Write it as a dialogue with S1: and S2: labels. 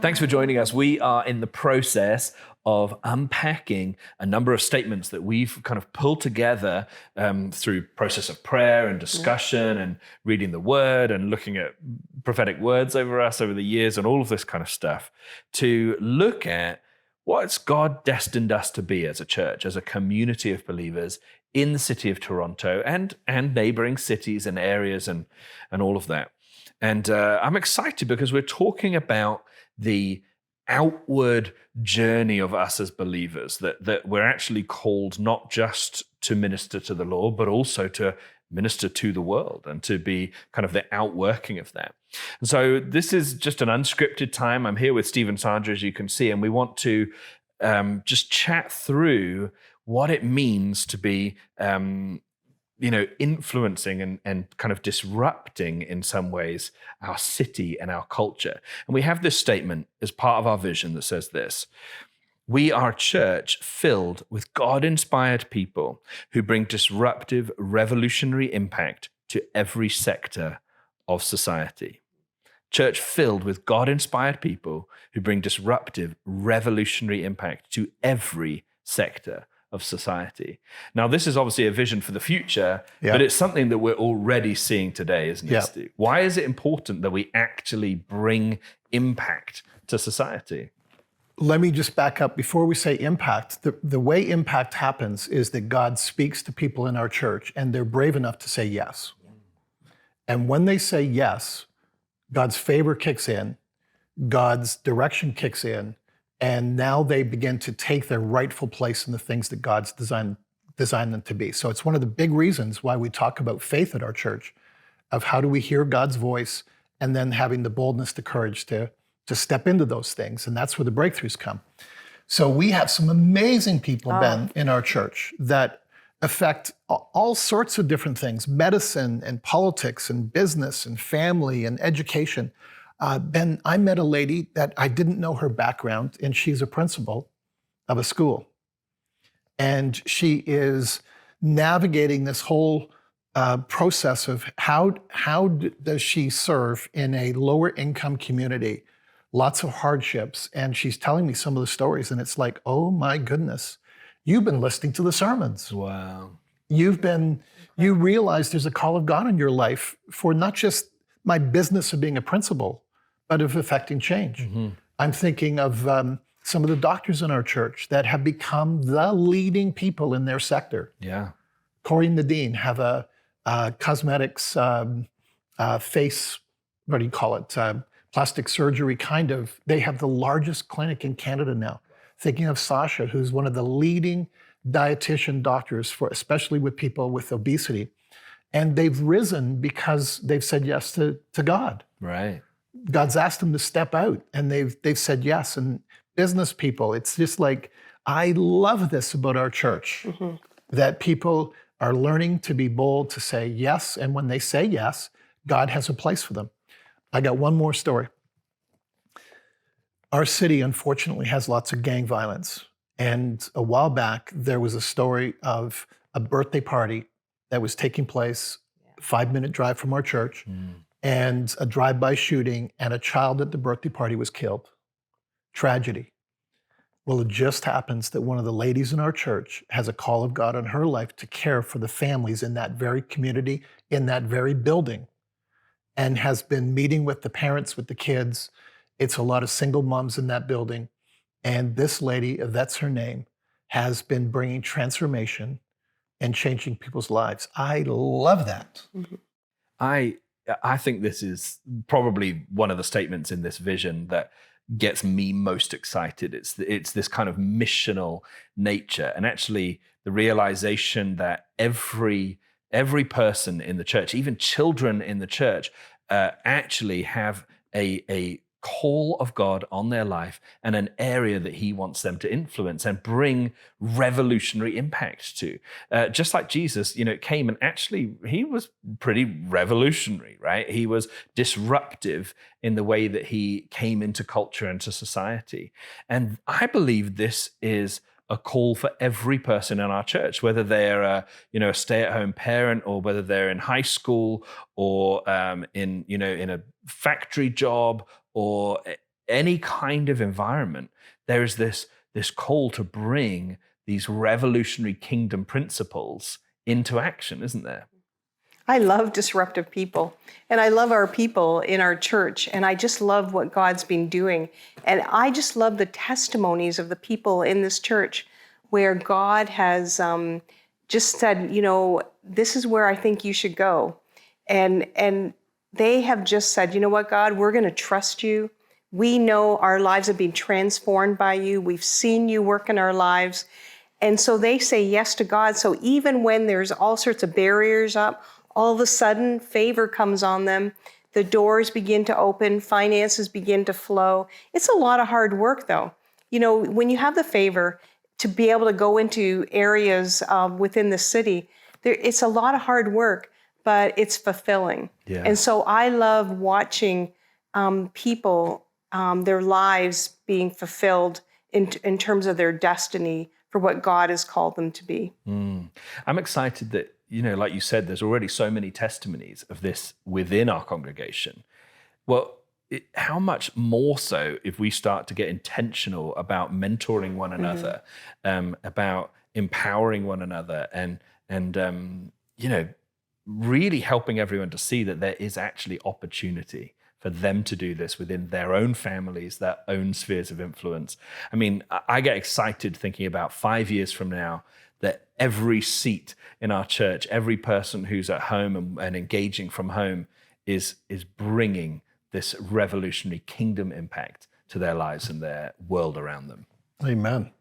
S1: Thanks for joining us. We are in the process of unpacking a number of statements that we've kind of pulled together through process of prayer and discussion and reading the word and looking at prophetic words over us over the years and all of this kind of stuff to look at what's God destined us to be as a church, as a community of believers in the city of Toronto and neighboring cities and areas and all of that. And I'm excited because we're talking about the outward journey of us as believers, that we're actually called not just to minister to the Lord, but also to minister to the world and to be kind of the outworking of that. And so this is just an unscripted time. I'm here with Steve and Sandra, as you can see, and we want to just chat through what it means to be influencing and kind of disrupting in some ways our city and our culture. And we have this statement as part of our vision that says this: we are a church filled with God-inspired people who bring disruptive, revolutionary impact to every sector of society. Church filled with God-inspired people who bring disruptive, revolutionary impact to every sector of society. Now, this is obviously a vision for the future, but it's something that we're already seeing today, isn't it, Steve? Why is it important that we actually bring impact to society?
S2: Let me just back up. Before we say impact, the way impact happens is that God speaks to people in our church and they're brave enough to say yes. And when they say yes, God's favor kicks in, God's direction kicks in, and now they begin to take their rightful place in the things that God's designed them to be. So it's one of the big reasons why we talk about faith at our church, of how do we hear God's voice and then having the boldness, the courage to step into those things. And that's where the breakthroughs come. So we have some amazing people, Ben, in our church that affect all sorts of different things: medicine and politics and business and family and education. Ben, I met a lady that I didn't know her background, and she's a principal of a school. And she is navigating this whole process of how does she serve in a lower income community, lots of hardships. And she's telling me some of the stories, and it's like, oh my goodness, you've been listening to the sermons.
S1: Wow.
S2: You realize there's a call of God in your life for not just my business of being a principal, but of affecting change. Mm-hmm. I'm thinking of some of the doctors in our church that have become the leading people in their sector.
S1: Yeah.
S2: Corey and Nadine have a cosmetics face, what do you call it? Plastic surgery kind of. They have the largest clinic in Canada now. Thinking of Sasha, who's one of the leading dietitian doctors for, especially with people with obesity. And they've risen because they've said yes to God.
S1: Right.
S2: God's asked them to step out, and they've said yes. And business people, it's just like, I love this about our church, that people are learning to be bold to say yes. And when they say yes, God has a place for them. I got one more story. Our city, unfortunately, has lots of gang violence. And a while back, there was a story of a birthday party that was taking place, 5-minute drive from our church, and a drive-by shooting, and a child at the birthday party was killed. Tragedy. Well, it just happens that one of the ladies in our church has a call of God on her life to care for the families in that very community, in that very building, and has been meeting with the parents, with the kids. It's a lot of single moms in that building. And this lady, that's her name, has been bringing transformation and changing people's lives. I love that.
S1: I think this is probably one of the statements in this vision that gets me most excited. It's this kind of missional nature, and actually the realization that every person in the church, even children in the church, actually have a call of God on their life and an area that he wants them to influence and bring revolutionary impact to. Just like Jesus, came and actually he was pretty revolutionary, right? He was disruptive in the way that he came into culture and to society. And I believe this is a call for every person in our church, whether they're a stay-at-home parent, or whether they're in high school, or in a factory job, or any kind of environment, there is this call to bring these revolutionary kingdom principles into action, isn't there?
S3: I love disruptive people, and I love our people in our church, and I just love what God's been doing. And I just love the testimonies of the people in this church where God has just said, this is where I think you should go. And they have just said, you know what, God, we're going to trust you. We know our lives have been transformed by you. We've seen you work in our lives. And so they say yes to God. So even when there's all sorts of barriers up, all of a sudden favor comes on them. The doors begin to open, finances begin to flow. It's a lot of hard work though. When you have the favor to be able to go into areas within the city, it's a lot of hard work, but it's fulfilling.
S1: Yeah.
S3: And so I love watching people, their lives being fulfilled in terms of their destiny for what God has called them to be.
S1: I'm excited that, like you said, there's already so many testimonies of this within our congregation. Well, how much more so if we start to get intentional about mentoring one another, about empowering one another, and really helping everyone to see that there is actually opportunity for them to do this within their own families, their own spheres of influence. I mean, I get excited thinking about 5 years from now that every seat in our church, every person who's at home and engaging from home is bringing this revolutionary kingdom impact to their lives and their world around them.
S2: Amen.